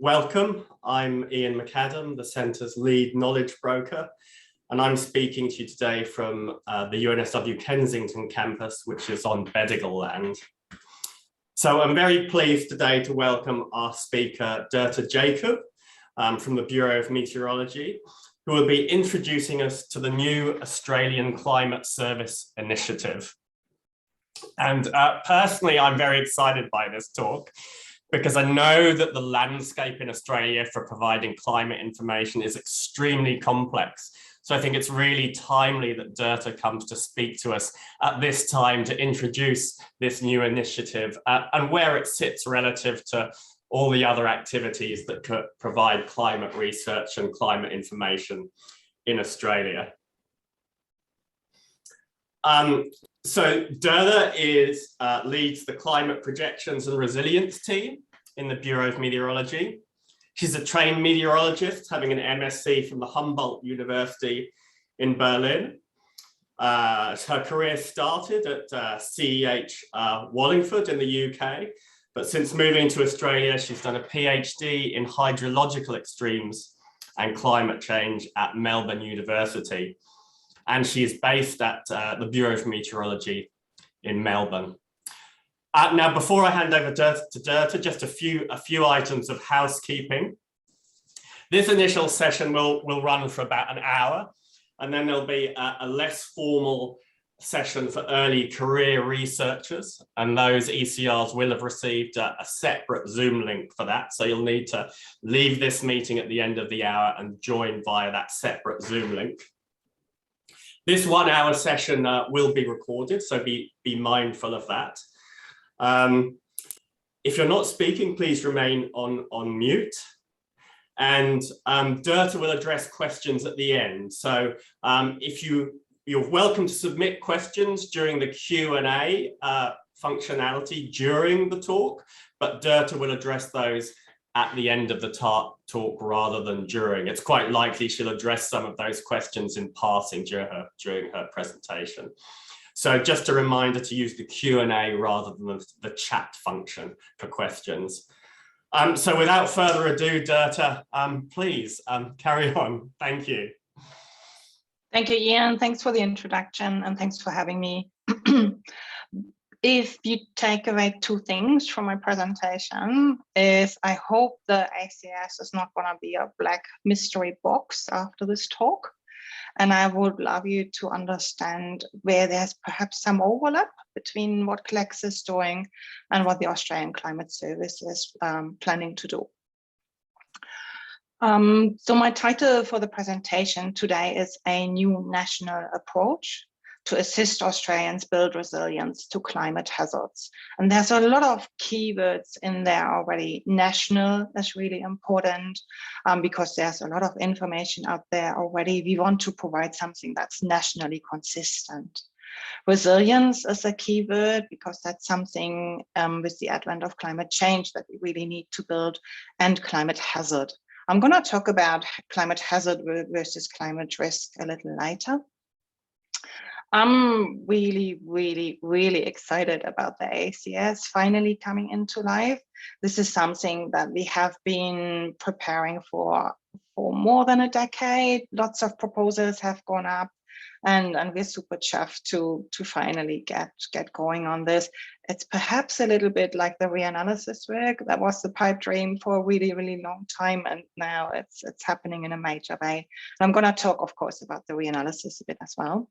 Welcome, I'm Ian McAdam, the Centre's lead knowledge broker, and I'm speaking to you today from the UNSW Kensington campus, which is on Bedigal land. So I'm very pleased today to welcome our speaker, Dörte Jakob, from the Bureau of Meteorology, who will be introducing us to the new Australian Climate Service Initiative. And personally, I'm very excited by this talk, because I know that the landscape in Australia for providing climate information is extremely complex. So I think it's really timely that Dörte comes to speak to us at this time to introduce this new initiative and where it sits relative to all the other activities that could provide climate research and climate information in Australia. So Dörte leads the Climate Projections and Resilience team in the Bureau of Meteorology. She's a trained meteorologist, having an MSc from the Humboldt University in Berlin. Her career started at CEH Wallingford in the UK, but since moving to Australia, she's done a PhD in hydrological extremes and climate change at Melbourne University. And she is based at the Bureau of Meteorology in Melbourne. Now, before I hand over to Dörte, just a few items of housekeeping. This initial session will run for about an hour, and then there'll be a less formal session for early career researchers, and those ECRs will have received a separate Zoom link for that. So you'll need to leave this meeting at the end of the hour and join via that separate Zoom link. This 1 hour session will be recorded, so be mindful of that. If you're not speaking, please remain on mute. And Dörte will address questions at the end. So you're welcome to submit questions during the Q&A functionality during the talk, but Dörte will address those at the end of the talk rather than during. It's quite likely she'll address some of those questions in passing during her presentation. So just a reminder to use the Q&A rather than the chat function for questions. So without further ado, Dörte, please carry on. Thank you. Thank you, Ian. Thanks for the introduction and thanks for having me. If you take away two things from my presentation, is I hope the ACS is not going to be a black mystery box after this talk. And I would love you to understand where there's perhaps some overlap between what CLEX is doing and what the Australian Climate Service is planning to do. So my title for the presentation today is A New National Approach to Assist Australians Build Resilience to Climate Hazards. And there's a lot of keywords in there already. National is really important because there's a lot of information out there already. We want to provide something that's nationally consistent. Resilience is a keyword because that's something with the advent of climate change that we really need to build, and climate hazard. I'm going to talk about climate hazard versus climate risk a little later. I'm really, really, really excited about the ACS finally coming into life. This is something that we have been preparing for more than a decade. Lots of proposals have gone up, and we're super chuffed to finally get going on this. It's perhaps a little bit like the reanalysis work. That was the pipe dream for a really, really long time, and now it's happening in a major way. And I'm going to talk, of course, about the reanalysis a bit as well.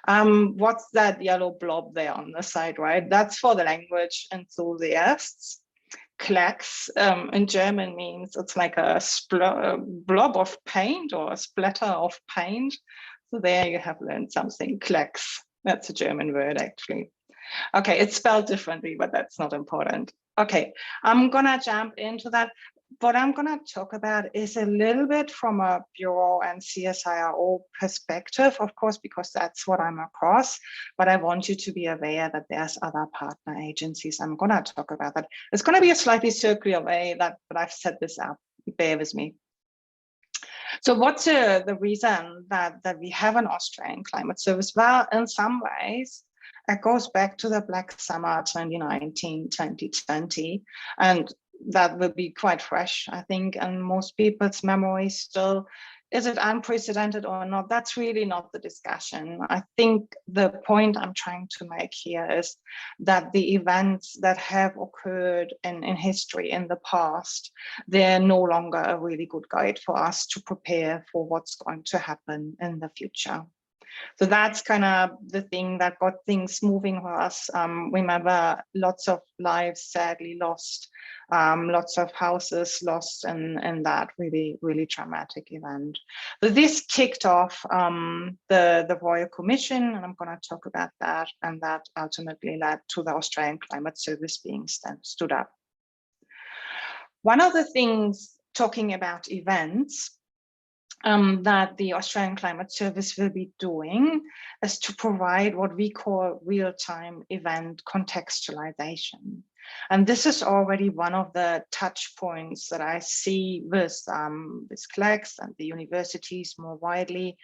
What's that yellow blob there on the side, right? That's for the language enthusiasts. Klecks in German means it's like a blob of paint or a splatter of paint. So there you have learned something, Klecks. That's a German word, actually. Okay, it's spelled differently, but that's not important. Okay, I'm gonna jump into that. What I'm going to talk about is a little bit from a Bureau and CSIRO perspective, of course, because that's what I'm across. But I want you to be aware that there's other partner agencies. I'm going to talk about that. It's going to be a slightly circular way but I've set this up. Bear with me. So what's the reason that we have an Australian climate service? Well, in some ways, it goes back to the Black Summer 2019, 2020. And that will be quite fresh, I think, and most people's memories still. Is it unprecedented or not? That's really not the discussion. I think the point I'm trying to make here is that the events that have occurred in history in the past, they're no longer a really good guide for us to prepare for what's going to happen in the future. So that's kind of the thing that got things moving for us. Remember, lots of lives sadly lost, lots of houses lost in that really, really traumatic event. But this kicked off the Royal Commission, and I'm going to talk about that, and that ultimately led to the Australian Climate Service being stood up. One of the things, talking about events, that the Australian Climate Service will be doing is to provide what we call real-time event contextualization. And this is already one of the touch points that I see with CLEX and the universities more widely,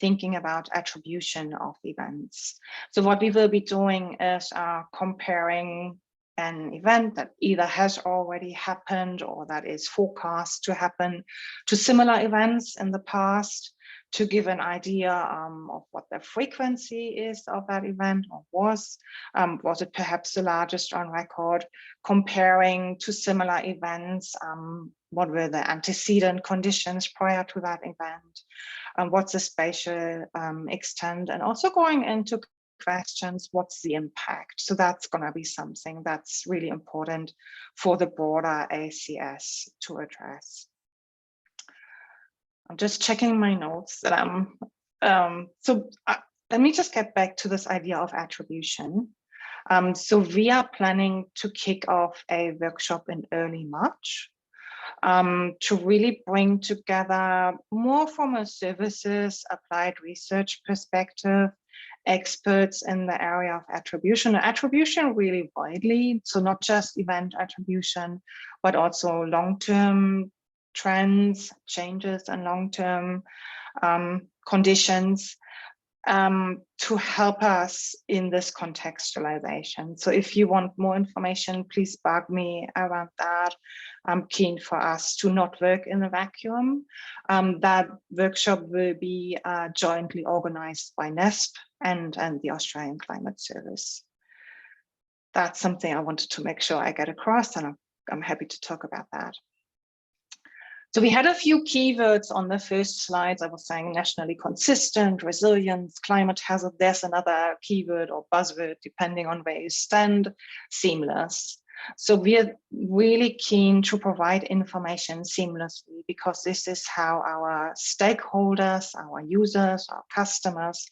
thinking about attribution of events. So what we will be doing is comparing an event that either has already happened or that is forecast to happen to similar events in the past, to give an idea of what the frequency is of that event, or was it perhaps the largest on record, comparing to similar events, what were the antecedent conditions prior to that event, what's the spatial extent, and also going into questions, what's the impact? So that's going to be something that's really important for the broader ACS to address. I'm just checking my notes that let me just get back to this idea of attribution. So we are planning to kick off a workshop in early March to really bring together more from a services applied research perspective, experts in the area of attribution really widely, so not just event attribution, but also long-term trends, changes and long-term conditions, to help us in this contextualization. So if you want more information, please bug me around that. I'm keen for us to not work in a vacuum. That workshop will be jointly organized by NESP and the Australian Climate Service. That's something I wanted to make sure I get across, and I'm happy to talk about that. So we had a few keywords on the first slides. I was saying nationally consistent, resilience, climate hazard. There's another keyword or buzzword, depending on where you stand, seamless. So we're really keen to provide information seamlessly, because this is how our stakeholders, our users, our customers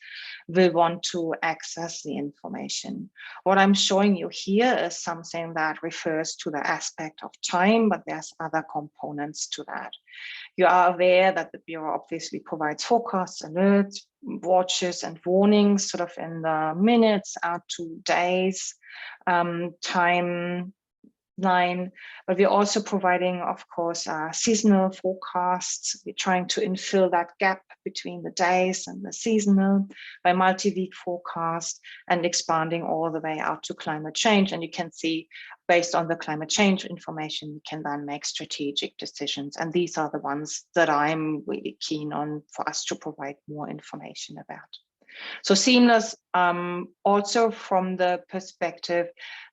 will want to access the information. What I'm showing you here is something that refers to the aspect of time, but there's other components to that. You are aware that the Bureau obviously provides forecasts, alerts, watches and warnings sort of in the minutes out to days timeline, but we're also providing, of course, seasonal forecasts. We're trying to infill that gap between the days and the seasonal by multi-week forecast, and expanding all the way out to climate change. And you can see, based on the climate change information, you can then make strategic decisions. And these are the ones that I'm really keen on for us to provide more information about. So seamless, also from the perspective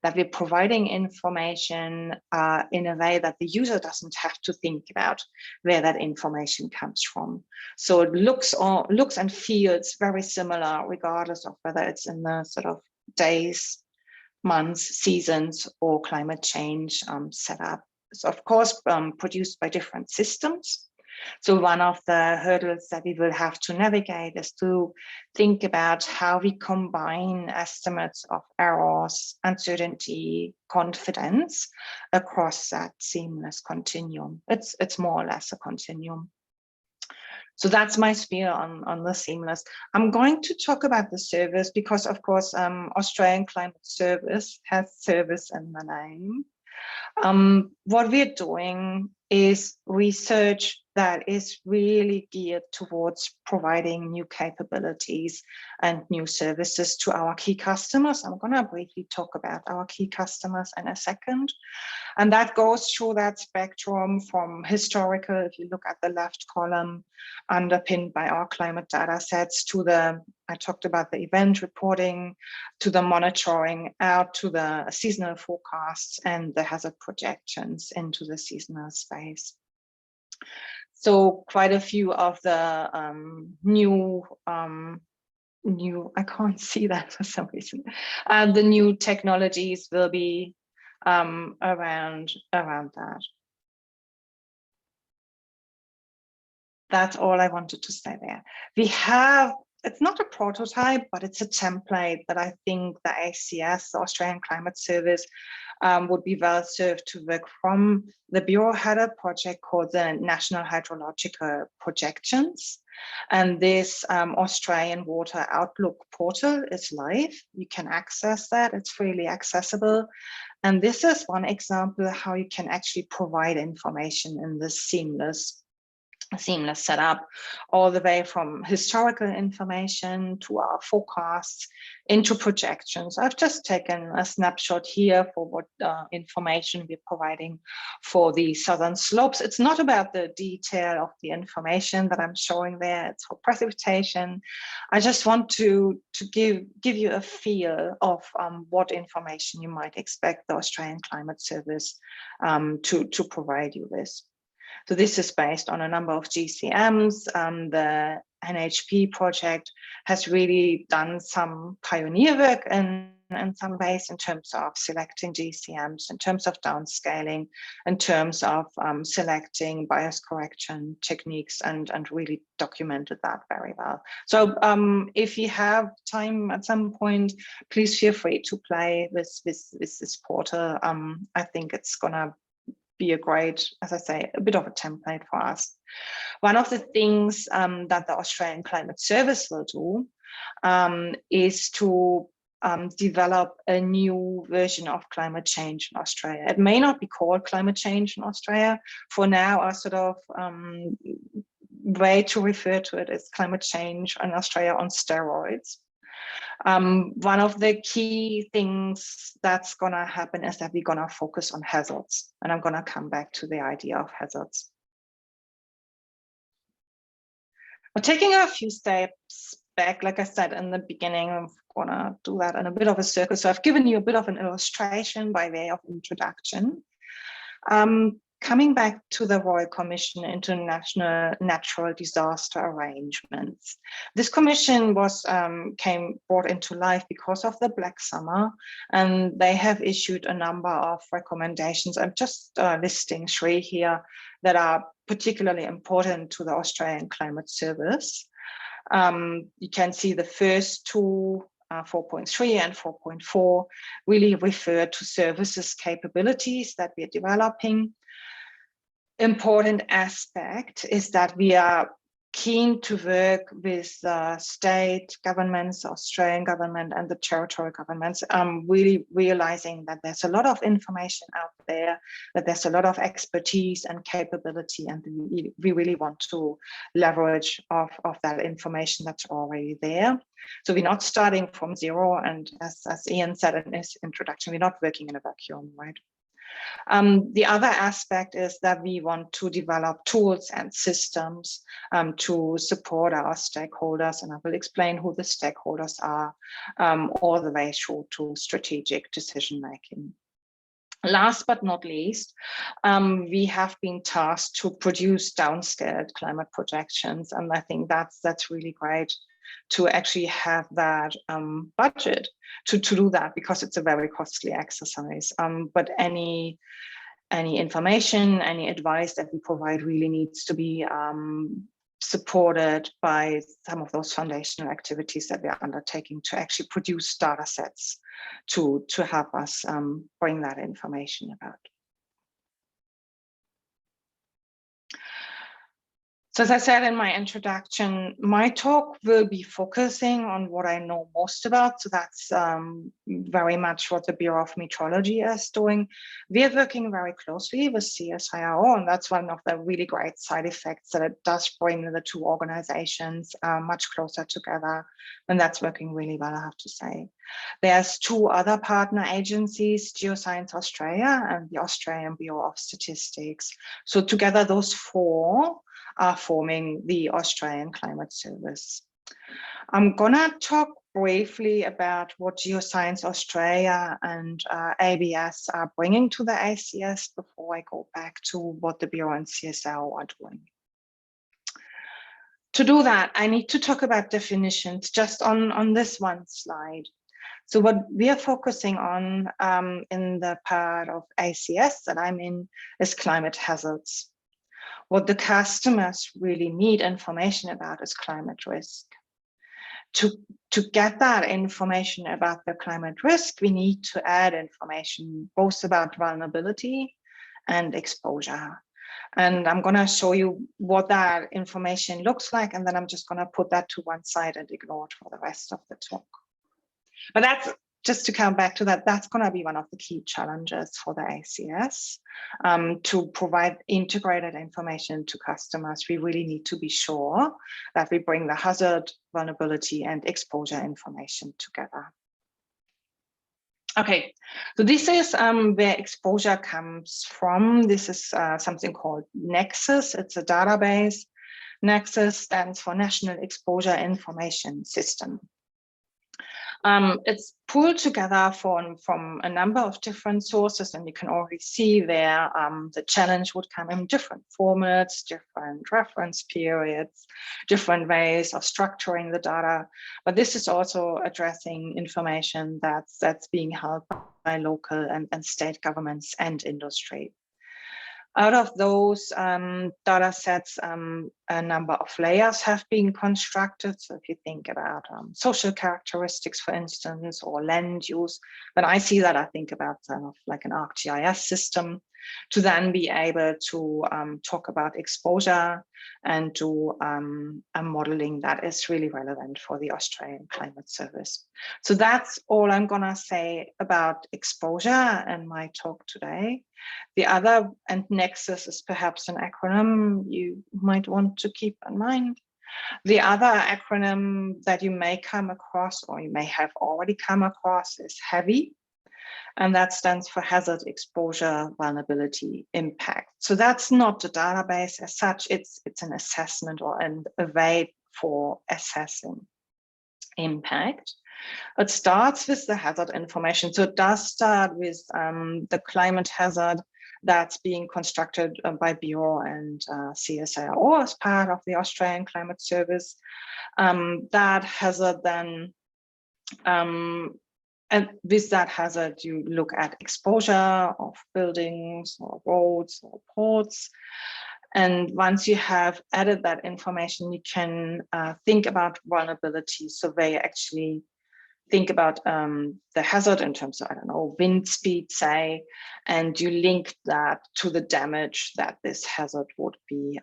that we're providing information in a way that the user doesn't have to think about where that information comes from. So it looks and feels very similar, regardless of whether it's in the sort of days, months, seasons, or climate change setup. It's of course produced by different systems. So one of the hurdles that we will have to navigate is to think about how we combine estimates of errors, uncertainty, confidence across that seamless continuum. It's more or less a continuum. So that's my spiel on the seamless. I'm going to talk about the service because, of course, Australian Climate Service has service in the name. What we're doing is research that is really geared towards providing new capabilities and new services to our key customers. I'm going to briefly talk about our key customers in a second. And that goes through that spectrum from historical, if you look at the left column, underpinned by our climate data sets, to the, I talked about the event reporting, to the monitoring, out to the seasonal forecasts and the hazard projections into the seasonal space. So quite a few of the new, I can't see that for some reason, the new technologies will be around that. That's all I wanted to say there. We have, it's not a prototype, but it's a template that I think the ACS, the Australian Climate Service, would be well served to work from. The Bureau had a project called the National Hydrological Projections. And this Australian Water Outlook portal is live. You can access that, it's freely accessible. And this is one example how you can actually provide information in this seamless setup, all the way from historical information to our forecasts into projections. I've just taken a snapshot here for what information we're providing for the southern slopes. It's not about the detail of the information that I'm showing there, it's for precipitation. I just want to give you a feel of what information you might expect the Australian Climate Service to provide you with. So this is based on a number of GCMs. The NHP project has really done some pioneer work in some ways in terms of selecting GCMs, in terms of downscaling, in terms of selecting bias correction techniques, and really documented that very well. So if you have time at some point, please feel free to play with this portal. I think it's gonna be a great, as I say, a bit of a template for us. One of the things that the Australian Climate Service will do is to develop a new version of climate change in Australia. It may not be called climate change in Australia. For now, our sort of way to refer to it is climate change in Australia on steroids. One of the key things that's going to happen is that we're going to focus on hazards. And I'm going to come back to the idea of hazards. But taking a few steps back, like I said in the beginning, I'm going to do that in a bit of a circle. So I've given you a bit of an illustration by way of introduction. Coming back to the Royal Commission into International Natural Disaster Arrangements. This commission was brought into life because of the Black Summer, and they have issued a number of recommendations. I'm just listing 3 here that are particularly important to the Australian Climate Service. You can see the first 2, 4.3 and 4.4, really refer to services capabilities that we're developing. Important aspect is that we are keen to work with state governments, Australian government and the territorial governments, really realizing that there's a lot of information out there, that there's a lot of expertise and capability, and we really want to leverage of that information that's already there. So we're not starting from zero, and as Ian said in his introduction, we're not working in a vacuum, right? The other aspect is that we want to develop tools and systems to support our stakeholders, and I will explain who the stakeholders are all the way through to strategic decision making. Last but not least, we have been tasked to produce downscaled climate projections, and I think that's really great to actually have that budget to do that, because it's a very costly exercise. But any information, any advice that we provide really needs to be supported by some of those foundational activities that we are undertaking to actually produce data sets to help us bring that information about. So as I said in my introduction, my talk will be focusing on what I know most about. So that's very much what the Bureau of Metrology is doing. We are working very closely with CSIRO, and that's one of the really great side effects, that it does bring the two organizations much closer together. And that's working really well, I have to say. There's two other partner agencies, Geoscience Australia and the Australian Bureau of Statistics. So together those four are forming the Australian Climate Service. I'm gonna talk briefly about what Geoscience Australia and ABS are bringing to the ACS before I go back to what the Bureau and CSIRO are doing. To do that, I need to talk about definitions just on this one slide. So what we are focusing on in the part of ACS that I'm in is climate hazards. What the customers really need information about is climate risk. To get that information about the climate risk, we need to add information both about vulnerability and exposure. And I'm going to show you what that information looks like, and then I'm just going to put that to one side and ignore it for the rest of the talk. But that's just to come back to that, that's going to be one of the key challenges for the ACS. To provide integrated information to customers, we really need to be sure that we bring the hazard, vulnerability, and exposure information together. Okay, so this is where exposure comes from. This is something called Nexus. It's a database. Nexus stands for National Exposure Information System. It's pulled together from a number of different sources, and you can already see there the challenge would come in different formats, different reference periods, different ways of structuring the data. But this is also addressing information that's being held by local and state governments and industry. Out of those data sets, a number of layers have been constructed. So if you think about social characteristics, for instance, or land use, when I see that, I think about like an ArcGIS system to then be able to talk about exposure and do a modeling that is really relevant for the Australian Climate Service. So that's all I'm going to say about exposure in my talk today. The other, and Nexus is perhaps an acronym you might want to keep in mind. The other acronym that you may come across, or you may have already come across, is HAVI, and that stands for Hazard, Exposure, Vulnerability, Impact. So that's not a database as such, it's an assessment or a way for assessing impact. It starts with the hazard information. So it does start with the climate hazard that's being constructed by Bureau and CSIRO as part of the Australian Climate Service. That hazard then, and with that hazard, you look at exposure of buildings or roads or ports. And once you have added that information, you can think about vulnerability. So they actually think about the hazard in terms of, I don't know, wind speed, say, and you link that to the damage that this hazard would be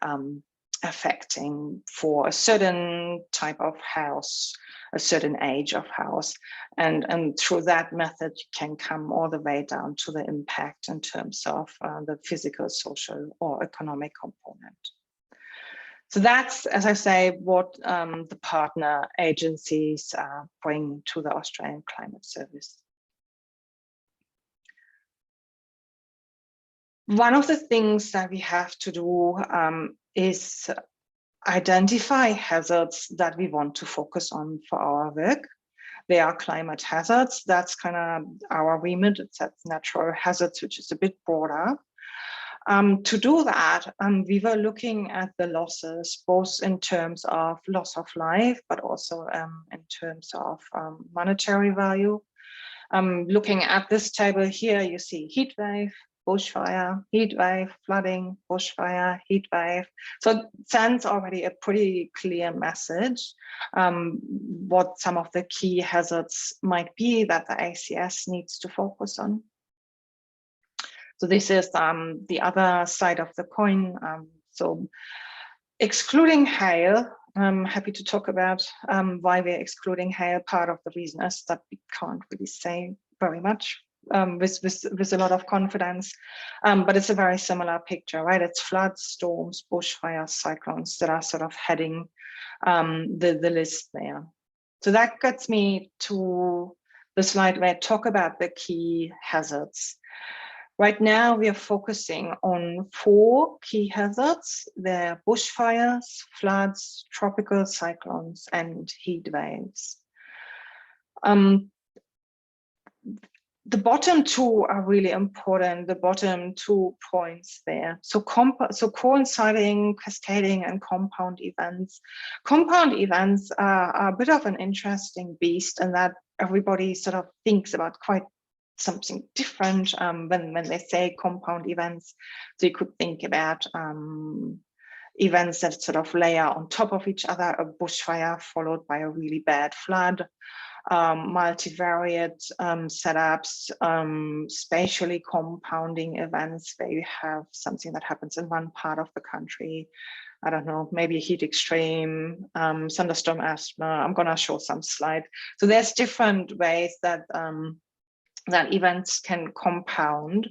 affecting for a certain type of house, a certain age of house. And through that method, you can come all the way down to the impact in terms of the physical, social, or economic component. So that's, as I say, what the partner agencies bring to the Australian Climate Service. One of the things that we have to do is identify hazards that we want to focus on for our work. They are climate hazards. That's kind of our remit. It's natural hazards, which is a bit broader. To do that, we were looking at the losses, both in terms of loss of life, but also in terms of monetary value. Looking at this table here, you see heat wave, bushfire, heat wave, flooding, bushfire, heat wave. So it sends already a pretty clear message what some of the key hazards might be that the ACS needs to focus on. So this is the other side of the coin. So Excluding hail, I'm happy to talk about why we're excluding hail. Part of the reason is that we can't really say very much with a lot of confidence, but it's a very similar picture, right? It's floods, storms, bushfires, cyclones that are sort of heading the list there. So that gets me to the slide where I talk about the key hazards. Right now, we are focusing on 4 key hazards. They're bushfires, floods, tropical cyclones, and heat waves. The bottom 2 are really important, the bottom 2 points there. So coinciding, cascading, and compound events. Compound events are a bit of an interesting beast, and that everybody sort of thinks about quite something different when they say compound events. So you could think about events that sort of layer on top of each other, a bushfire followed by a really bad flood, multivariate setups, spatially compounding events where you have something that happens in one part of the country. I don't know, maybe a heat extreme, thunderstorm asthma. I'm going to show some slides. So there's different ways that that events can compound,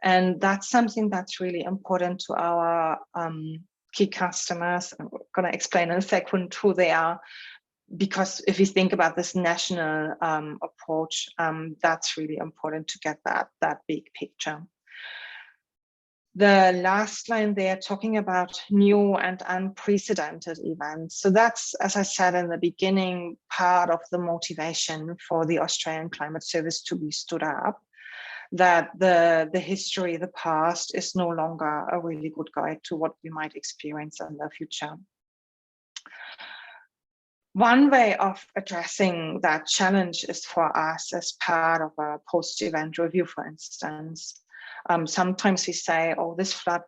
and that's something that's really important to our key customers. I'm going to explain in a second who they are, because if you think about this national approach, that's really important to get that big picture. The last line there talking about new and unprecedented events. So that's, as I said in the beginning, part of the motivation for the Australian Climate Service to be stood up, that the history, the past is no longer a really good guide to what we might experience in the future. One way of addressing that challenge is for us as part of a post-event review, for instance. Sometimes we say, oh, this flood,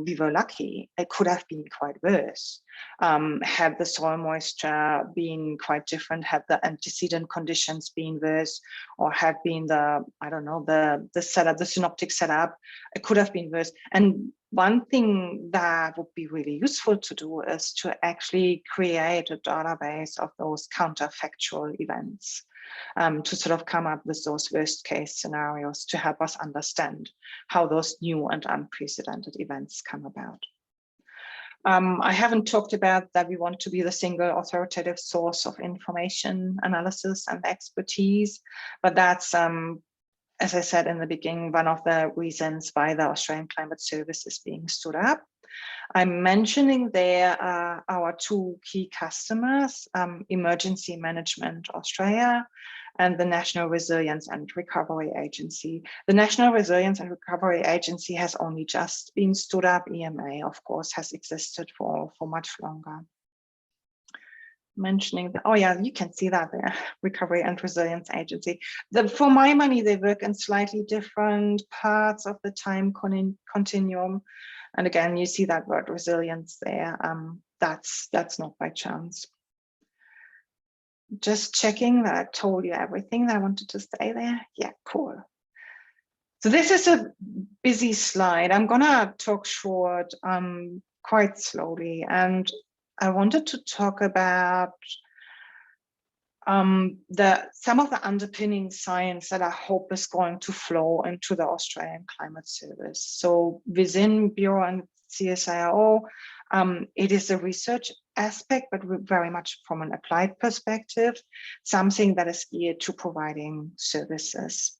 we were lucky. It could have been quite worse. Had the soil moisture been quite different, had the antecedent conditions been worse, or had been the, I don't know, the setup, the synoptic setup, it could have been worse. And one thing that would be really useful to do is to actually create a database of those counterfactual events. To sort of come up with those worst case scenarios to help us understand how those new and unprecedented events come about. I haven't talked about that we want to be the single authoritative source of information, analysis, and expertise, but that's, as I said in the beginning, one of the reasons why the Australian Climate Service is being stood up. I'm mentioning there our 2 key customers, Emergency Management Australia and the National Resilience and Recovery Agency. The National Resilience and Recovery Agency has only just been stood up. EMA, of course, has existed for much longer. Mentioning the, oh yeah, you can see that there, Recovery and Resilience Agency. For my money, they work in slightly different parts of the time continuum. And again, you see that word resilience there. That's not by chance. Just checking that I told you everything that I wanted to say there. Yeah, cool. So this is a busy slide. I'm gonna talk short, quite slowly. And I wanted to talk about some of the underpinning science that I hope is going to flow into the Australian Climate Service. So within Bureau and CSIRO, it is a research aspect, but very much from an applied perspective, something that is geared to providing services.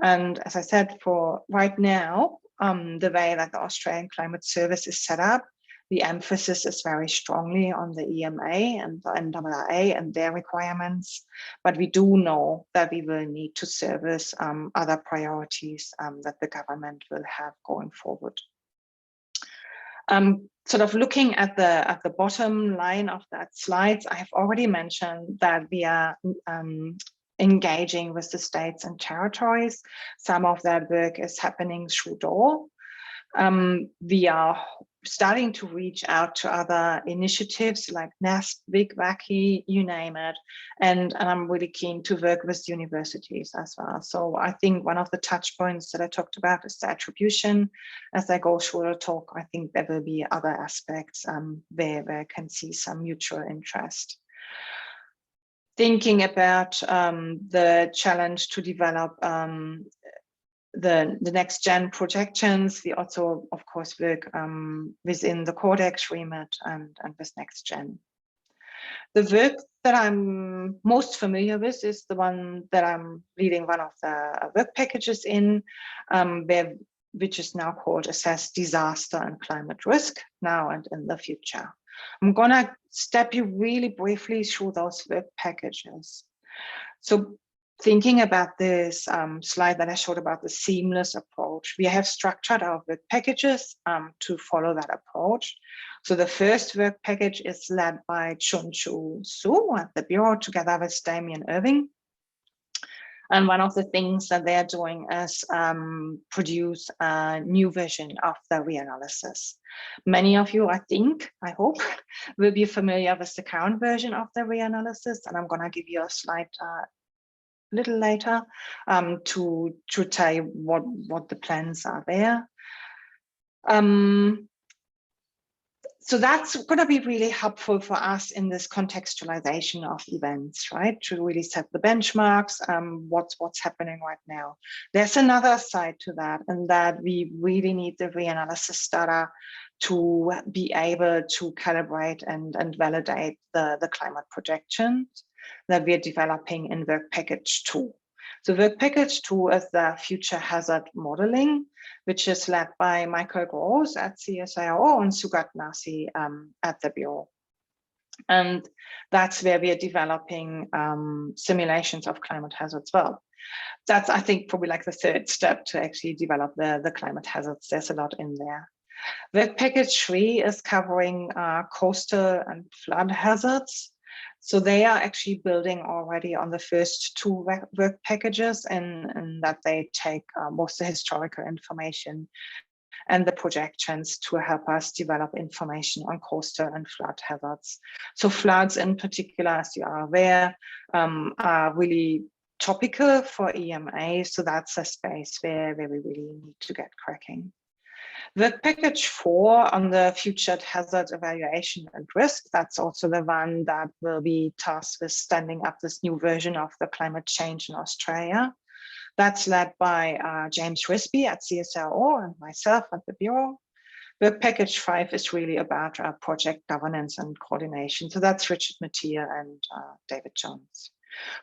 And as I said, for right now, the way that the Australian Climate Service is set up, the emphasis is very strongly on the EMA and the NAA and their requirements, but we do know that we will need to service other priorities that the government will have going forward. Sort of looking at the bottom line of that slide, I have already mentioned that we are engaging with the states and territories. Some of that work is happening through DOR. We are starting to reach out to other initiatives like NEST, Big Wacky, you name it. And I'm really keen to work with universities as well. So I think one of the touch points that I talked about is the attribution. As I go through the talk, I think there will be other aspects where I can see some mutual interest. Thinking about the challenge to develop the next gen projections, we also, of course, work within the Codex remit and with next gen. The work that I'm most familiar with is the one that I'm leading one of the work packages in, which is now called Assess Disaster and Climate Risk Now and in the Future. I'm gonna step you really briefly through those work packages. So thinking about this slide that I showed about the seamless approach, we have structured our work packages to follow that approach. So the first work package is led by Chun-Chu Su at the Bureau together with Damien Irving. And one of the things that they're doing is produce a new version of the reanalysis. Many of you, I hope, will be familiar with the current version of the reanalysis, and I'm gonna give you a slide a little later to tell you what the plans are there. So that's going to be really helpful for us in this contextualization of events, right? To really set the benchmarks, what's happening right now. There's another side to that, and that we really need the reanalysis data to be able to calibrate and validate the climate projections that we're developing in work package 2. So work package 2 is the future hazard modeling, which is led by Michael Gross at CSIRO and Sugat Nasi at the Bureau. And that's where we are developing simulations of climate hazards. Well, that's, I think, probably like the third step to actually develop the climate hazards. There's a lot in there. Work package 3 is covering coastal and flood hazards. So they are actually building already on the first 2 work packages, and that they take most of the historical information and the projections to help us develop information on coastal and flood hazards. So floods in particular, as you are aware, are really topical for EMA. So that's a space where we really need to get cracking. Work package 4 on the future hazard evaluation and risk, that's also the one that will be tasked with standing up this new version of the climate change in Australia. That's led by James Risby at CSIRO and myself at the Bureau. Work package 5 is really about project governance and coordination. So that's Richard Mattia and David Jones.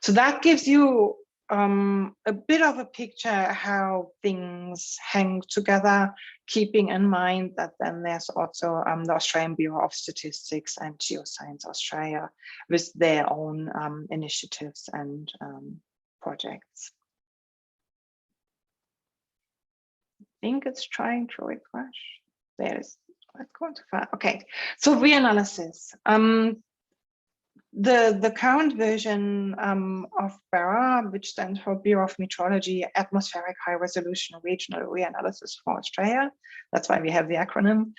So that gives you a bit of a picture how things hang together, keeping in mind that then there's also the Australian Bureau of Statistics and Geoscience Australia with their own initiatives and projects. I think it's trying to refresh. There it is. Let's go to far. Okay, so reanalysis. The current version of BERA, which stands for Bureau of Meteorology, Atmospheric High Resolution Regional Reanalysis for Australia. That's why we have the acronym.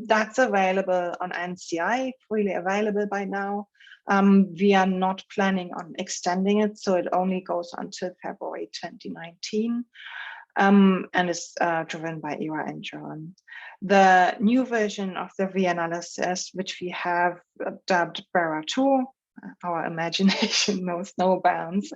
That's available on NCI, freely available by now. We are not planning on extending it, so it only goes until February 2019. And is driven by ERA and John. The new version of the reanalysis, which we have dubbed BERA 2, our imagination knows no bounds.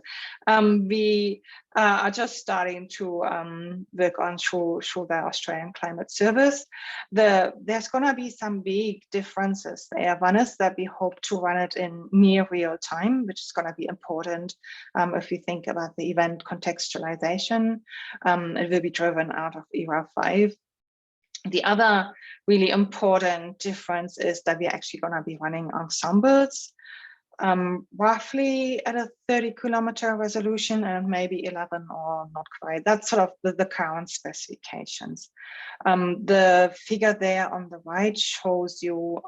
We are just starting to work on through the Australian Climate Service. There's going to be some big differences there. One is that we hope to run it in near real time, which is going to be important if we think about the event contextualization. It will be driven out of ERA 5. The other really important difference is that we're actually going to be running ensembles. Roughly at a 30-kilometer resolution and maybe 11 or not quite. That's sort of the current specifications. The figure there on the right shows you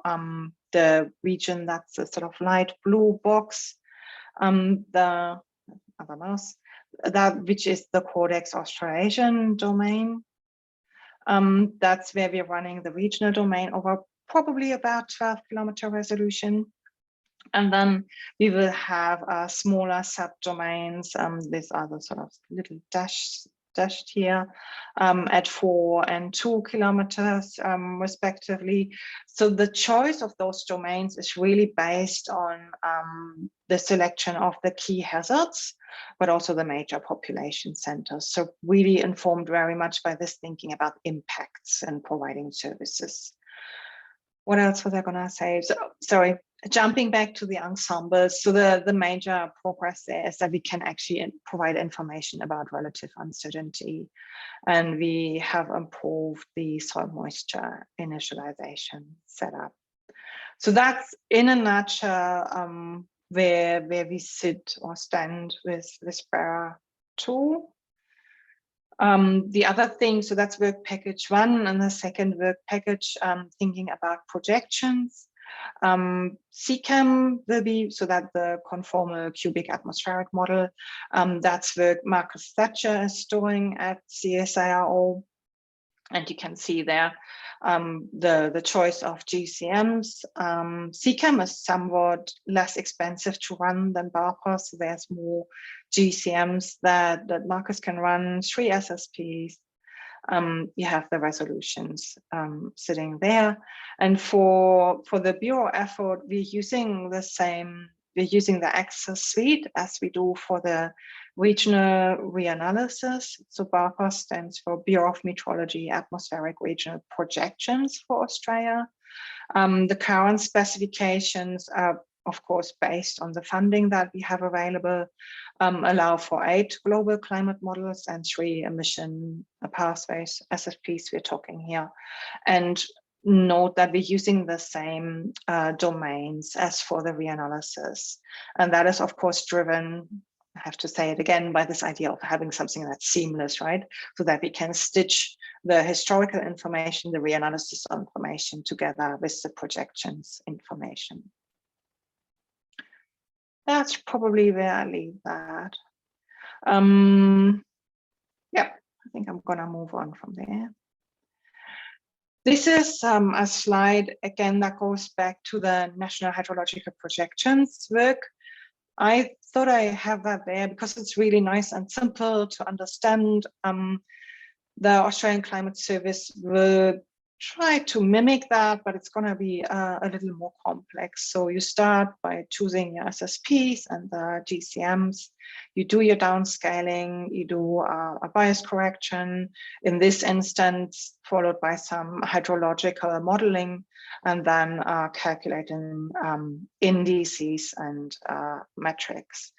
the region that's a sort of light blue box. The other mouse, which is the Codex Australasian domain. That's where we're running the regional domain over probably about 12-kilometer resolution. And then we will have smaller subdomains. These are the sort of little dashed here at 4 and 2 kilometers respectively. So the choice of those domains is really based on the selection of the key hazards, but also the major population centers. So really informed very much by this thinking about impacts and providing services. What else was I going to say? So, sorry, jumping back to the ensembles. So the major progress there is that we can actually provide information about relative uncertainty. And we have improved the soil moisture initialization setup. So that's in a nutshell where we sit or stand with BERA 2. The other thing, so that's work package 1, and the second work package, thinking about projections. CCAM will be, so that the conformal cubic atmospheric model, that's work Marcus Thatcher is doing at CSIRO. And you can see there the choice of GCMs. CCAM is somewhat less expensive to run than BARPA, so there's more GCMs that Marcus can run, 3 SSPs. You have the resolutions sitting there. And for the Bureau effort, we're using the Access suite as we do for the regional reanalysis. So BARPA stands for Bureau of Meteorology Atmospheric Regional Projections for Australia. The current specifications are, of course, based on the funding that we have available, allow for 8 global climate models and 3 emission pathways, SSPs we're talking here. And note that we're using the same domains as for the reanalysis. And that is, of course, driven, I have to say it again, by this idea of having something that's seamless, right? So that we can stitch the historical information, the reanalysis information together with the projections information. That's probably where I leave that. Yeah, I think I'm gonna move on from there. This is a slide, again, that goes back to the National Hydrological Projections work. I thought I have that there because it's really nice and simple to understand. The Australian Climate Service will try to mimic that, but it's going to be a little more complex. So you start by choosing your SSPs and the GCMs. You do your downscaling, you do a bias correction, in this instance, followed by some hydrological modeling, and then calculating indices and metrics.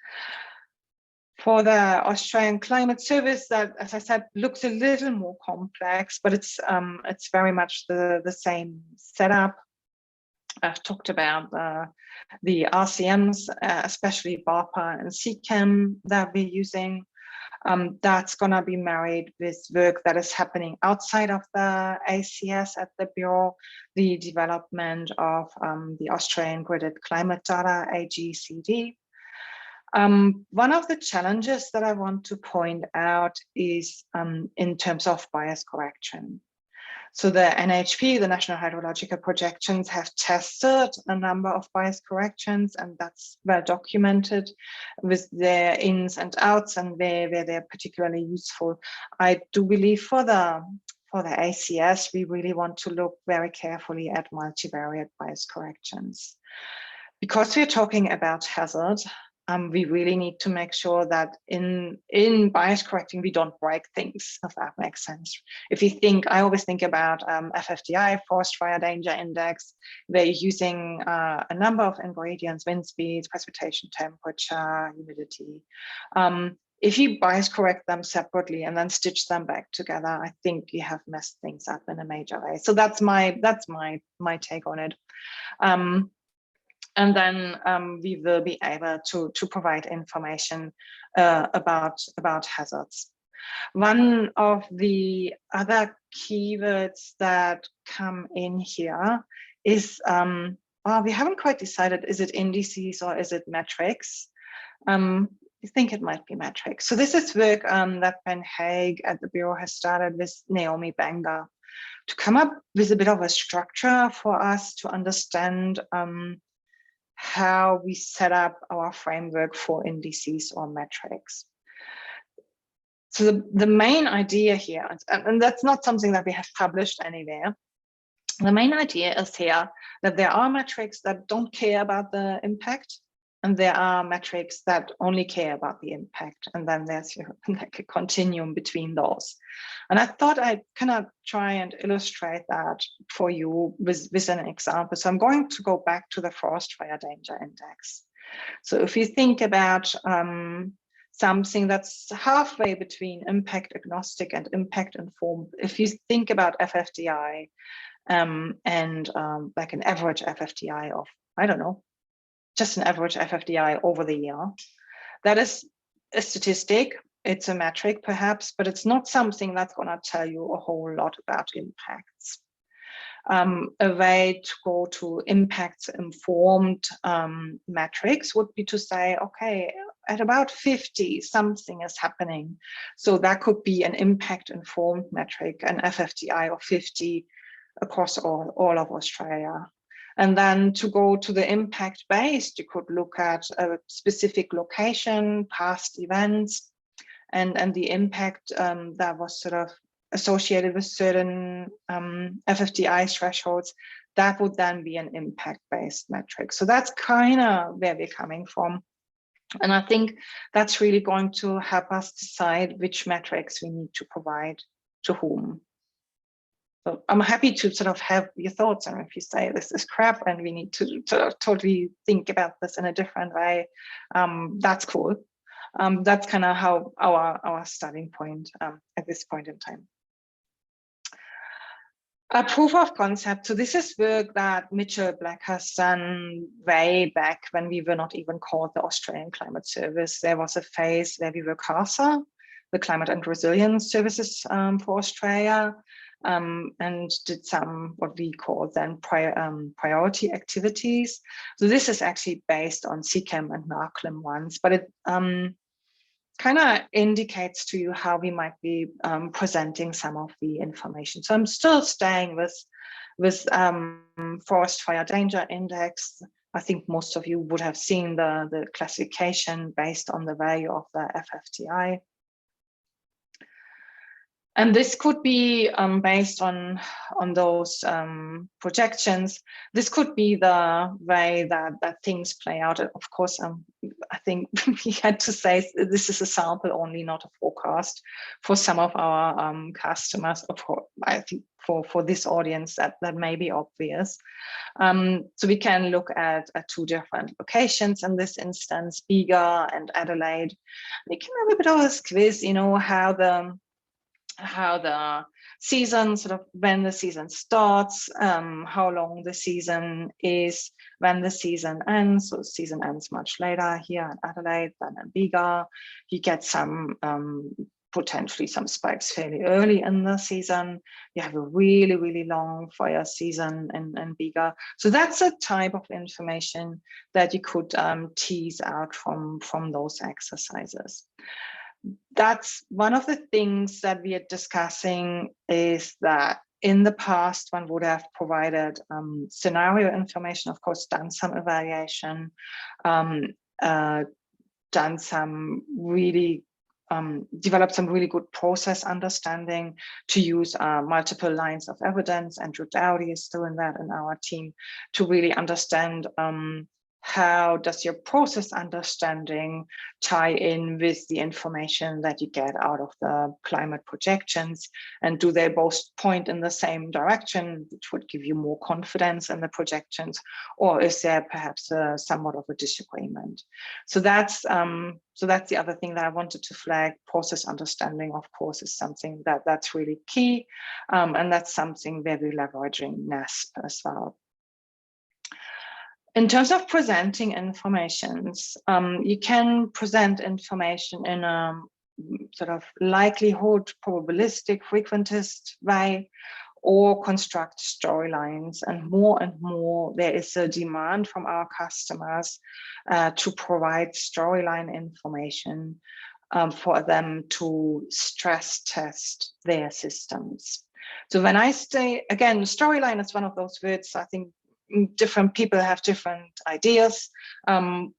For the Australian Climate Service, that, as I said, looks a little more complex, but it's very much the same setup. I've talked about the RCMs, especially BARPA and CCAM that we're using. That's going to be married with work that is happening outside of the ACS at the Bureau, the development of the Australian Gridded Climate Data, AGCD. One of the challenges that I want to point out is in terms of bias correction. So the NHP, the National Hydrological Projections, have tested a number of bias corrections, and that's well documented with their ins and outs and where they're particularly useful. I do believe for the ACS, we really want to look very carefully at multivariate bias corrections. Because we're talking about hazard, we really need to make sure that in bias correcting, we don't break things, if that makes sense. If you think, I always think about FFDI, Forest Fire Danger Index, they're using a number of ingredients, wind speeds, precipitation, temperature, humidity. If you bias correct them separately and then stitch them back together, I think you have messed things up in a major way. So that's my take on it. And then we will be able to provide information about hazards. One of the other keywords that come in here is, we haven't quite decided, is it indices or is it metrics? I think it might be metrics. So this is work that Ben Haig at the Bureau has started with Naomi Banga. to come up with a bit of a structure for us to understand how we set up our framework for indices or metrics. So the main idea here, and that's not something that we have published anywhere, the main idea is here that there are metrics that don't care about the impact, and there are metrics that only care about the impact. And then there's like a continuum between those. And I thought I'd kind of try and illustrate that for you with an example. So I'm going to go back to the forest fire danger index. So if you think about something that's halfway between impact agnostic and impact informed, if you think about FFDI and like an average FFDI of, I don't know, just an average FFDI over the year, that is a statistic, it's a metric perhaps, but it's not something that's going to tell you a whole lot about impacts. A way to go to impacts informed metrics would be to say, okay, at about 50, something is happening. So that could be an impact informed metric, an FFDI of 50 across all of Australia. And then to go to the impact based, you could look at a specific location, past events, and the impact that was sort of associated with certain FFDI thresholds. That would then be an impact based metric. So that's kind of where we're coming from. And I think that's really going to help us decide which metrics we need to provide to whom. So I'm happy to sort of have your thoughts on if you say this is crap and we need to totally think about this in a different way. That's cool. That's kind of how our starting point at this point in time. A proof of concept. So this is work that Mitchell Black has done way back when we were not even called the Australian Climate Service. There was a phase where we were CASA, the Climate and Resilience Services for Australia. And did some what we call then priority activities. So this is actually based on CCAM and NARCLIM ones, but it kind of indicates to you how we might be presenting some of the information. So I'm still staying with Forest Fire Danger Index. I think most of you would have seen the classification based on the value of the FFDI. And this could be based on those projections. This could be the way that things play out. Of course, I think we had to say this is a sample only, not a forecast for some of our customers. Of course, I think for this audience that may be obvious. So we can look at two different locations in this instance, Bega and Adelaide. We can have a bit of a quiz, you know, how the season, sort of when the season starts, how long the season is, when the season ends. So the season ends much later here in Adelaide than in Bega. You get some potentially some spikes fairly early in the season. You have a really, really long fire season in Bega. So that's a type of information that you could tease out from those exercises. That's one of the things that we are discussing, is that in the past one would have provided scenario information, of course, done some evaluation, done some really developed some really good process understanding to use multiple lines of evidence. Andrew Dowdy is still in that in our team, to really understand how does your process understanding tie in with the information that you get out of the climate projections, and do they both point in the same direction, which would give you more confidence in the projections, or is there perhaps somewhat of a disagreement? So that's the other thing that I wanted to flag. Process understanding, of course, is something that's really key, and that's something where we're leveraging NASP as well. In terms of presenting informations, you can present information in a sort of likelihood, probabilistic, frequentist way, or construct storylines. And more there is a demand from our customers to provide storyline information for them to stress test their systems. So when I say, again, storyline is one of those words, I think different people have different ideas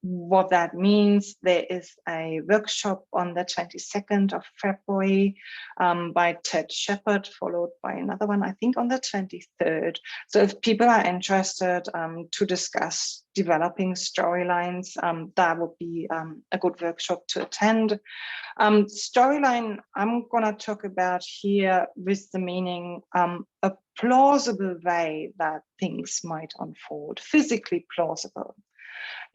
what that means. There is a workshop on the 22nd of February by Ted Shepard, followed by another one, I think, on the 23rd. So if people are interested to discuss developing storylines, that would be a good workshop to attend. Storyline, I'm going to talk about here with the meaning a plausible way that things might unfold, physically plausible.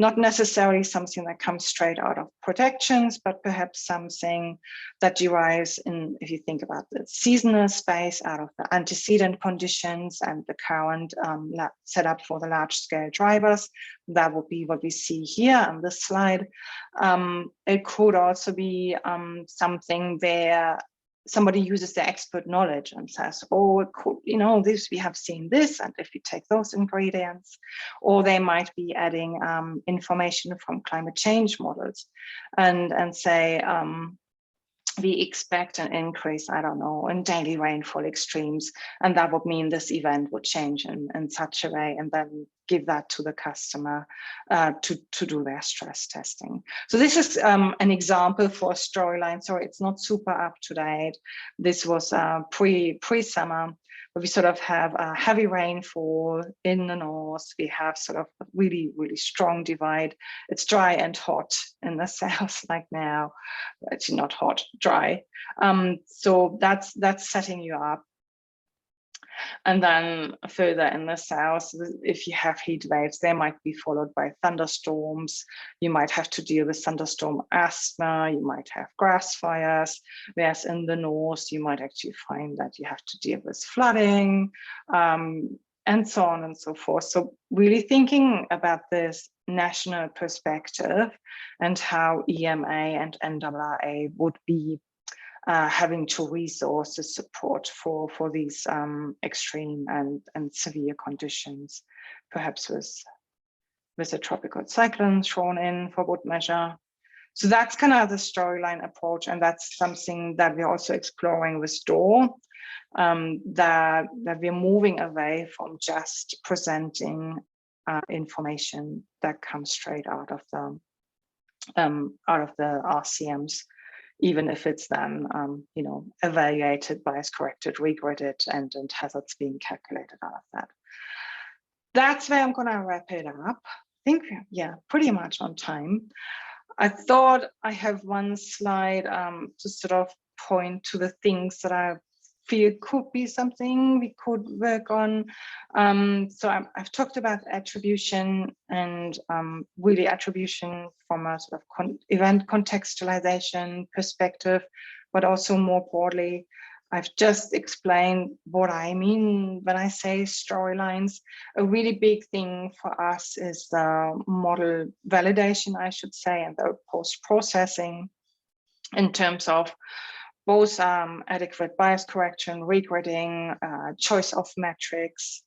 Not necessarily something that comes straight out of projections, but perhaps something that derives in, if you think about the seasonal space, out of the antecedent conditions and the current setup for the large scale drivers. That would be what we see here on this slide. It could also be something where somebody uses their expert knowledge and says, oh, it could, this, we have seen this, and if we take those ingredients, or they might be adding information from climate change models and say, we expect an increase, I don't know, in daily rainfall extremes, and that would mean this event would change in such a way, and then give that to the customer to do their stress testing. So this is an example for a storyline. Sorry, it's not super up to date. This was pre-summer, but we sort of have a heavy rainfall in the north. We have sort of a really, really strong divide. It's dry and hot in the south like now. Actually not hot, dry. So that's setting you up. And then further in the south, if you have heat waves, they might be followed by thunderstorms. You might have to deal with thunderstorm asthma. You might have grass fires. Whereas in the north, you might actually find that you have to deal with flooding and so on and so forth. So really thinking about this national perspective and how EMA and NRA would be having to resource the support for these extreme and severe conditions, perhaps with a tropical cyclone thrown in for good measure. So that's kind of the storyline approach, and that's something that we're also exploring with DOR, that we're moving away from just presenting information that comes straight out of the RCMs. Even if it's then, evaluated, bias corrected, regraded, and hazards being calculated out of that. That's where I'm going to wrap it up. I think, yeah, pretty much on time. I thought I have one slide to sort of point to the things that I feel could be something we could work on. So I've talked about attribution and really attribution from a sort of event contextualization perspective, but also more broadly, I've just explained what I mean when I say storylines. A really big thing for us is the model validation, I should say, and the post-processing in terms of both adequate bias correction, regrading, choice of metrics,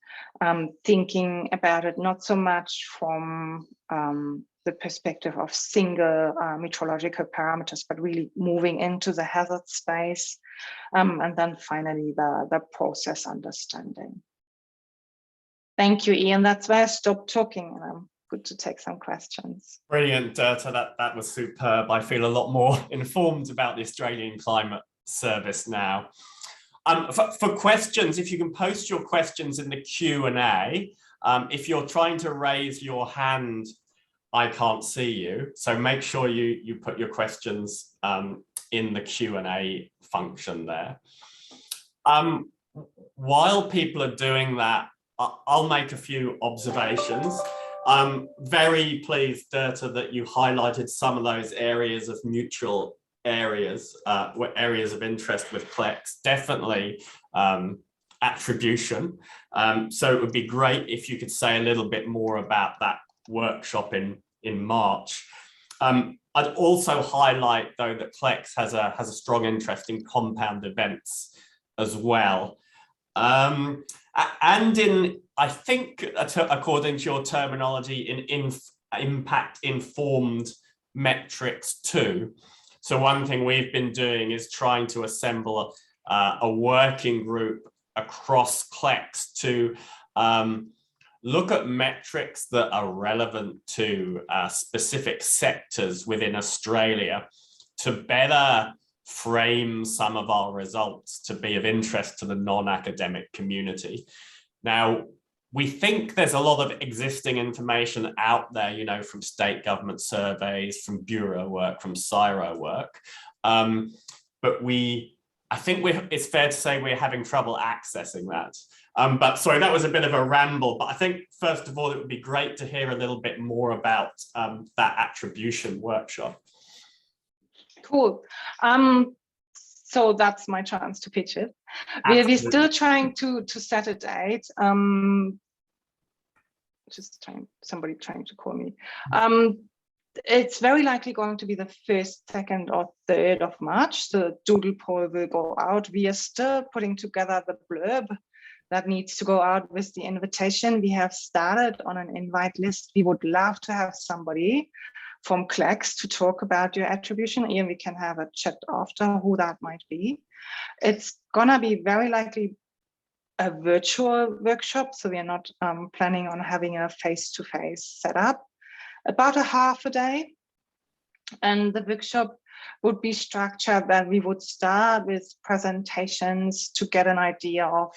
thinking about it not so much from the perspective of single meteorological parameters, but really moving into the hazard space. And then finally, the process understanding. Thank you, Ian. That's where I stopped talking, and I'm good to take some questions. Brilliant, Dörte. That was superb. I feel a lot more informed about the Australian Climate Service now. For questions, if you can post your questions in the Q&A. If you're trying to raise your hand, I can't see you. So make sure you put your questions in the Q&A function there. While people are doing that, I'll make a few observations. I'm very pleased, Dörte, that you highlighted some of those areas of mutual areas, areas of interest with CLEX, definitely attribution. So it would be great if you could say a little bit more about that workshop in March. I'd also highlight, though, that CLEX has a strong interest in compound events as well. And I think, according to your terminology, in impact-informed metrics too. So one thing we've been doing is trying to assemble a working group across CLEX to look at metrics that are relevant to specific sectors within Australia to better frame some of our results to be of interest to the non-academic community. Now, we think there's a lot of existing information out there, you know, from state government surveys, from bureau work, from CSIRO work. But I think it's fair to say we're having trouble accessing that. But sorry, that was a bit of a ramble, but I think first of all, it would be great to hear a little bit more about that attribution workshop. Cool. So that's my chance to pitch it. We're still trying to set a date. Somebody trying to call me. It's very likely going to be the 1st, 2nd, or 3rd of March. The doodle poll will go out. We are still putting together the blurb that needs to go out with the invitation. We have started on an invite list. We would love to have somebody from CLEX to talk about your attribution. Ian, we can have a chat after who that might be. It's gonna be very likely a virtual workshop, so we are not planning on having a face-to-face setup. About a half a day, and the workshop would be structured that we would start with presentations to get an idea of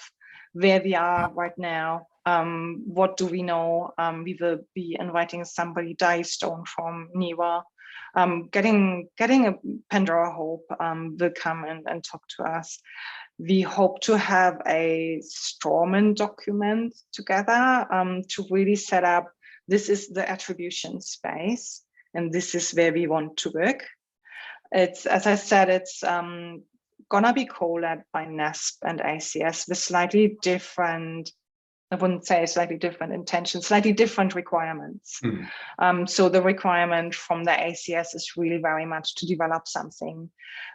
where we are right now. What do we know? We will be inviting somebody, Stone from NIWA. Getting a Pandora Hope will come and talk to us. We hope to have a Strawman document together to really set up, this is the attribution space, and this is where we want to work. It's, as I said, it's gonna be co-led by NESP and ACS with slightly different, I wouldn't say slightly different intentions, slightly different requirements. So the requirement from the ACS is really very much to develop something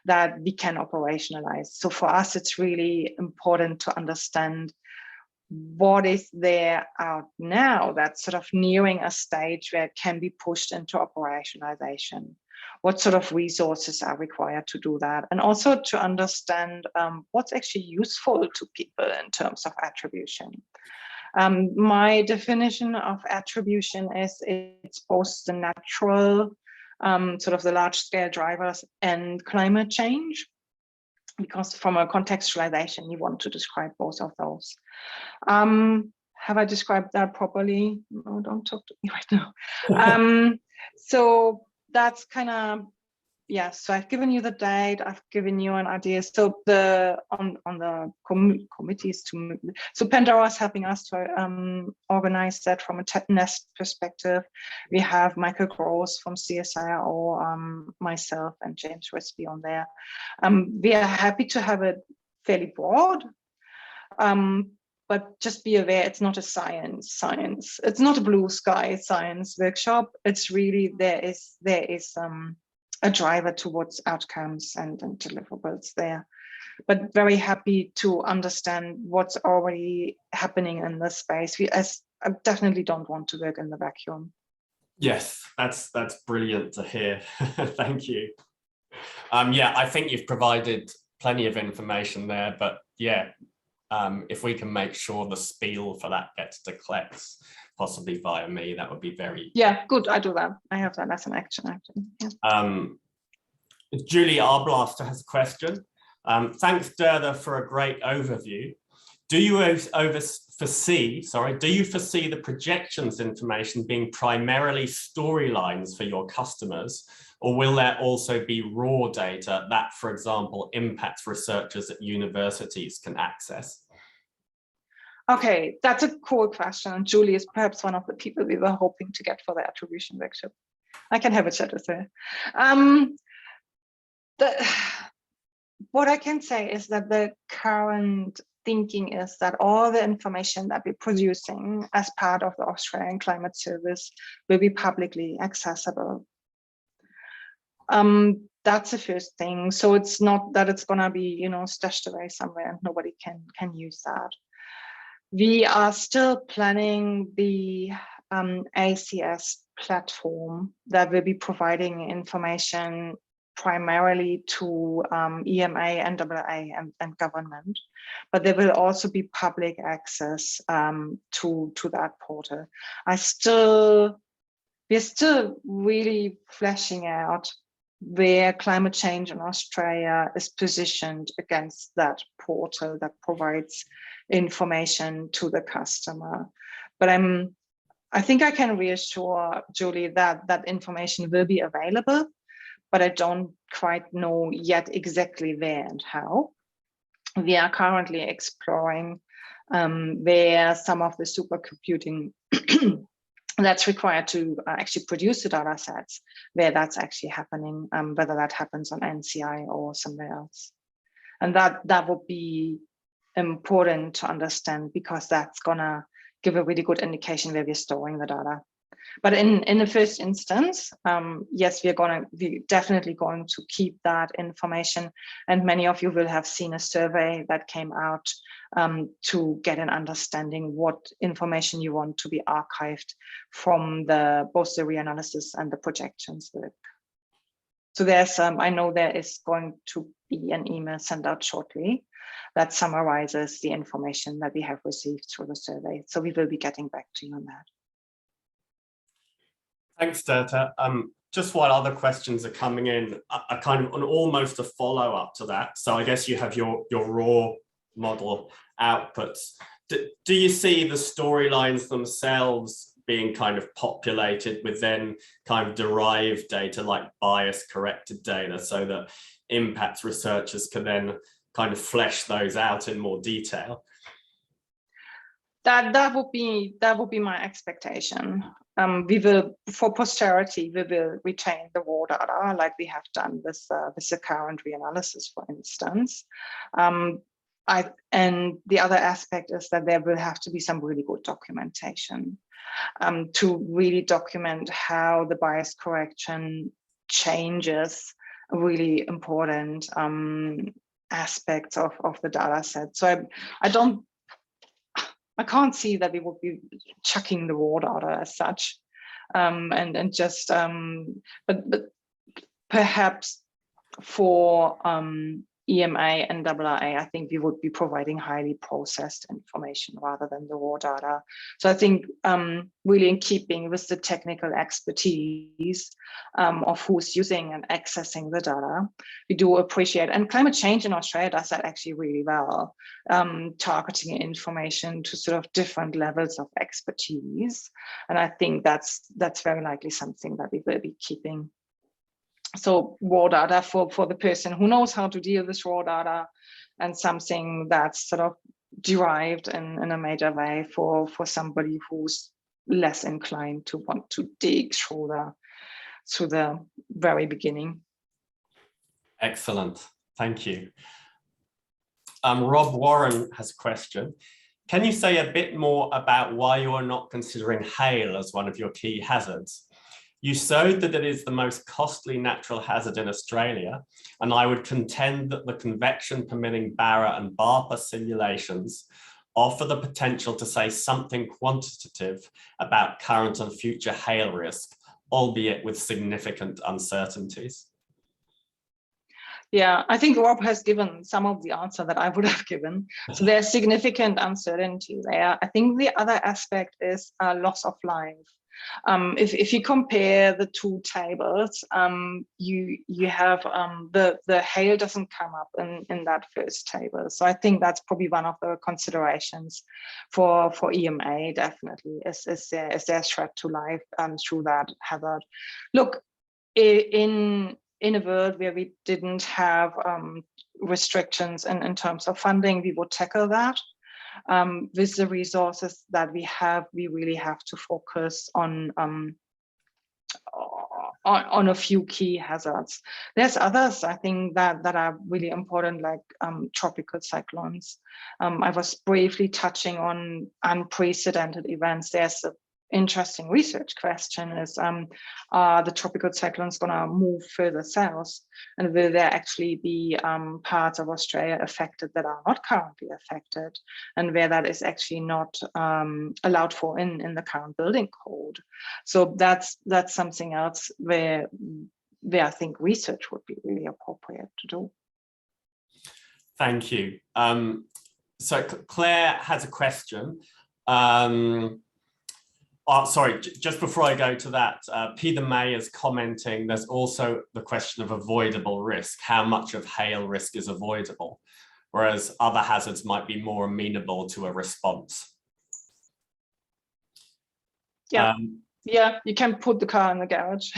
that we can operationalize. So for us, it's really important to understand what is there out now that's sort of nearing a stage where it can be pushed into operationalization. What sort of resources are required to do that? And also to understand what's actually useful to people in terms of attribution. My definition of attribution is it's both the natural, sort of the large scale drivers and climate change, because from a contextualization, you want to describe both of those. Have I described that properly? No, don't talk to me right now. So that's kind of, yeah, so I've given you the date, I've given you an idea. So on the committees so Pandora is helping us to organize that from a NEST perspective. We have Michael Gross from CSIRO, myself and James Risby on there. We are happy to have it fairly broad, but just be aware it's not a science. It's not a blue sky science workshop. It's really, there is a driver towards outcomes and deliverables there, but very happy to understand what's already happening in this space. I definitely don't want to work in the vacuum. Yes, that's brilliant to hear. Thank you. Yeah, I think you've provided plenty of information there, but yeah, if we can make sure the spiel for that gets to CLEX, possibly via me, that would be very... Yeah, good, I do that. I have that as an action item. Yeah. Julie Arblaster has a question. Thanks, Dörte, for a great overview. Do you foresee the projections information being primarily storylines for your customers, or will there also be raw data that, for example, impacts researchers at universities can access? Okay, that's a cool question. Julie is perhaps one of the people we were hoping to get for the attribution workshop. I can have a chat with her. What I can say is that the current thinking is that all the information that we're producing as part of the Australian Climate Service will be publicly accessible. That's the first thing. So it's not that it's gonna be, you know, stashed away somewhere and nobody can use that. We are still planning the ACS platform that will be providing information primarily to EMA, NAA, and government, but there will also be public access to that portal. We're still really fleshing out where climate change in Australia is positioned against that portal that provides information to the customer. But I think I can reassure Julie that that information will be available, but I don't quite know yet exactly where and how. We are currently exploring where some of the supercomputing that's required to actually produce the data sets, where that's actually happening, whether that happens on NCI or somewhere else. And that would be important to understand, because that's gonna give a really good indication where we're storing the data. But in the first instance, yes, we're definitely going to keep that information. And many of you will have seen a survey that came out to get an understanding what information you want to be archived from both the reanalysis and the projections work. So there's, I know there is going to be an email sent out shortly that summarizes the information that we have received through the survey. So we will be getting back to you on that. Thanks, Dörte. Just while other questions are coming in, a kind of almost a follow-up to that. So I guess you have your raw model outputs. Do you see the storylines themselves being kind of populated with then kind of derived data, like bias-corrected data, so that impacts researchers can then kind of flesh those out in more detail? That would be my expectation. We will, for posterity, we will retain the raw data like we have done with the current reanalysis, for instance. And the other aspect is that there will have to be some really good documentation to really document how the bias correction changes really important aspects of the data set. So I can't see that we would be chucking the raw data as such, and just but perhaps for EMA and AA, I think we would be providing highly processed information rather than the raw data. So I think really in keeping with the technical expertise of who's using and accessing the data, we do appreciate, and climate change in Australia does that actually really well, targeting information to sort of different levels of expertise. And I think that's very likely something that we will be keeping. So raw data for the person who knows how to deal with raw data, and something that's sort of derived in a major way for somebody who's less inclined to want to dig through the very beginning. Excellent, thank you. Rob Warren has a question. Can you say a bit more about why you are not considering hail as one of your key hazards? You showed that it is the most costly natural hazard in Australia, and I would contend that the convection permitting Barra and BARPA simulations offer the potential to say something quantitative about current and future hail risk, albeit with significant uncertainties. Yeah, I think Rob has given some of the answer that I would have given. So there's significant uncertainty there. I think the other aspect is loss of life. If you compare the two tables, you have the hail doesn't come up in that first table. So I think that's probably one of the considerations for EMA, definitely, is there threat to life through that hazard. Look, in a world where we didn't have restrictions in terms of funding, we would tackle that. With the resources that we have, we really have to focus on a few key hazards. There's others, I think, that are really important, like tropical cyclones. I was briefly touching on unprecedented events. There's a interesting research question is, are the tropical cyclones going to move further south, and will there actually be parts of Australia affected that are not currently affected, and where that is actually not allowed for in the current building code? So that's something else where where I think research would be really appropriate to do. Thank you. So Claire has a question. Sorry, just before I go to that, Peter May is commenting, there's also the question of avoidable risk. How much of hail risk is avoidable? Whereas other hazards might be more amenable to a response. Yeah, yeah, you can put the car in the garage.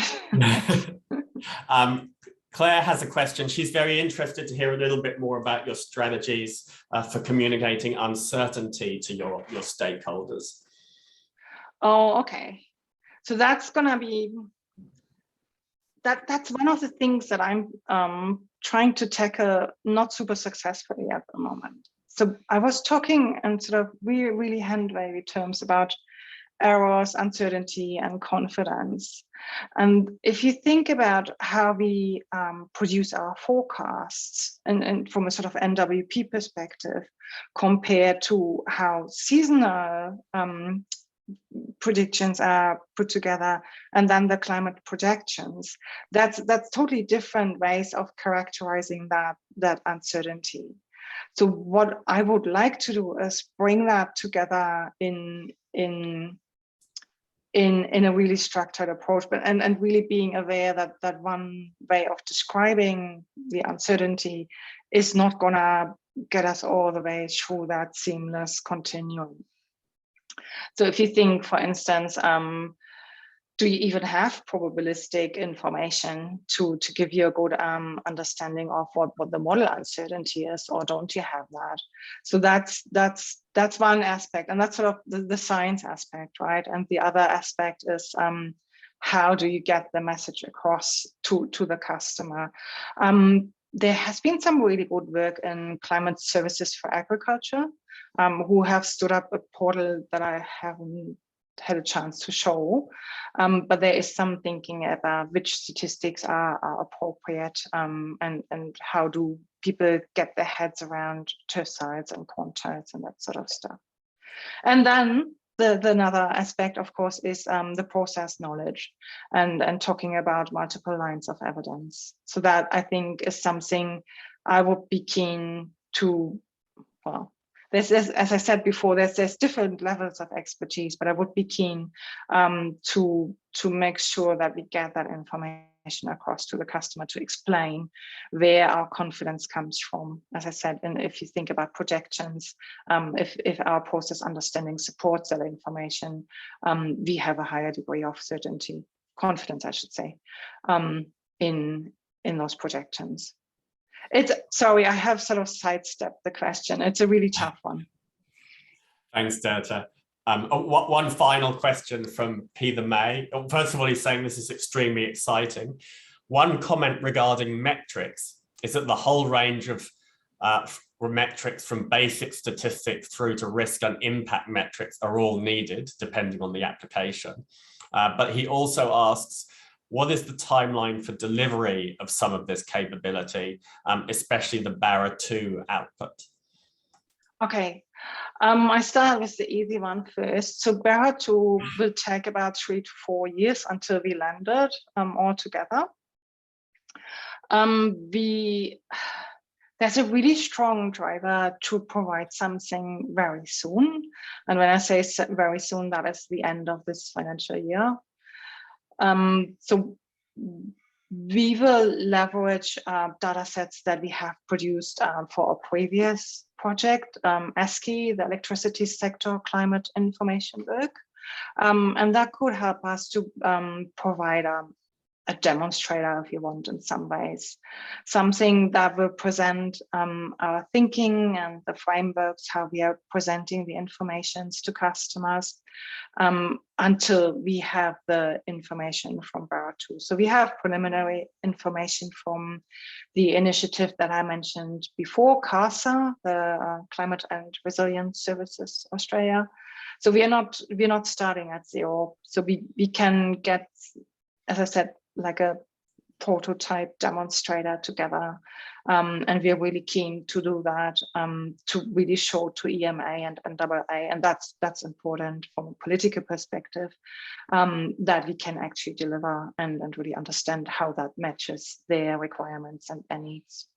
Claire has a question. She's very interested to hear a little bit more about your strategies for communicating uncertainty to your stakeholders. Oh, okay. So that's gonna be, that's one of the things that I'm trying to tackle not super successfully at the moment. So I was talking in sort of really hand-wavy terms about errors, uncertainty, and confidence. And if you think about how we produce our forecasts and from a sort of NWP perspective, compared to how seasonal predictions are put together, and then the climate projections, that's totally different ways of characterizing that uncertainty. So what I would like to do is bring that together in a really structured approach, but and really being aware that one way of describing the uncertainty is not gonna get us all the way through that seamless continuum. So if you think, for instance, do you even have probabilistic information to give you a good understanding of what the model uncertainty is, or don't you have that? So that's one aspect, and that's sort of the science aspect, right? And the other aspect is how do you get the message across to the customer? There has been some really good work in Climate Services for Agriculture, who have stood up a portal that I haven't had a chance to show, but there is some thinking about which statistics are appropriate, and how do people get their heads around terciles and quantiles and that sort of stuff. And then another aspect, of course, is the process knowledge and talking about multiple lines of evidence. So that, I think, is something I would be keen to, well, as I said before, there's different levels of expertise, but I would be keen to make sure that we get that information across to the customer to explain where our confidence comes from. As I said, and if you think about projections, if our process understanding supports that information, we have a higher degree of certainty, confidence, I should say, in those projections. Sorry, I have sort of sidestepped the question. It's a really tough one. Thanks, Dörte. One final question from Peter May. First of all, he's saying this is extremely exciting. One comment regarding metrics is that the whole range of metrics, from basic statistics through to risk and impact metrics, are all needed depending on the application. But he also asks, what is the timeline for delivery of some of this capability, especially the BARA2 output? Okay, I start with the easy one first. So BARA2 will take about 3 to 4 years until we landed all together. There's a really strong driver to provide something very soon. And when I say very soon, that is the end of this financial year. So we will leverage data sets that we have produced for a previous project, ESCI, the electricity sector climate information work. And that could help us to provide a demonstrator, if you want, in some ways, something that will present our thinking and the frameworks, how we are presenting the informations to customers, until we have the information from BARA2. So we have preliminary information from the initiative that I mentioned before, CASA, the Climate and Resilience Services Australia. So we're not starting at zero. So we can get, as I said, like a prototype demonstrator together. And we are really keen to do that, to really show to EMA and AA, and that's important from a political perspective, that we can actually deliver and really understand how that matches their requirements and their needs.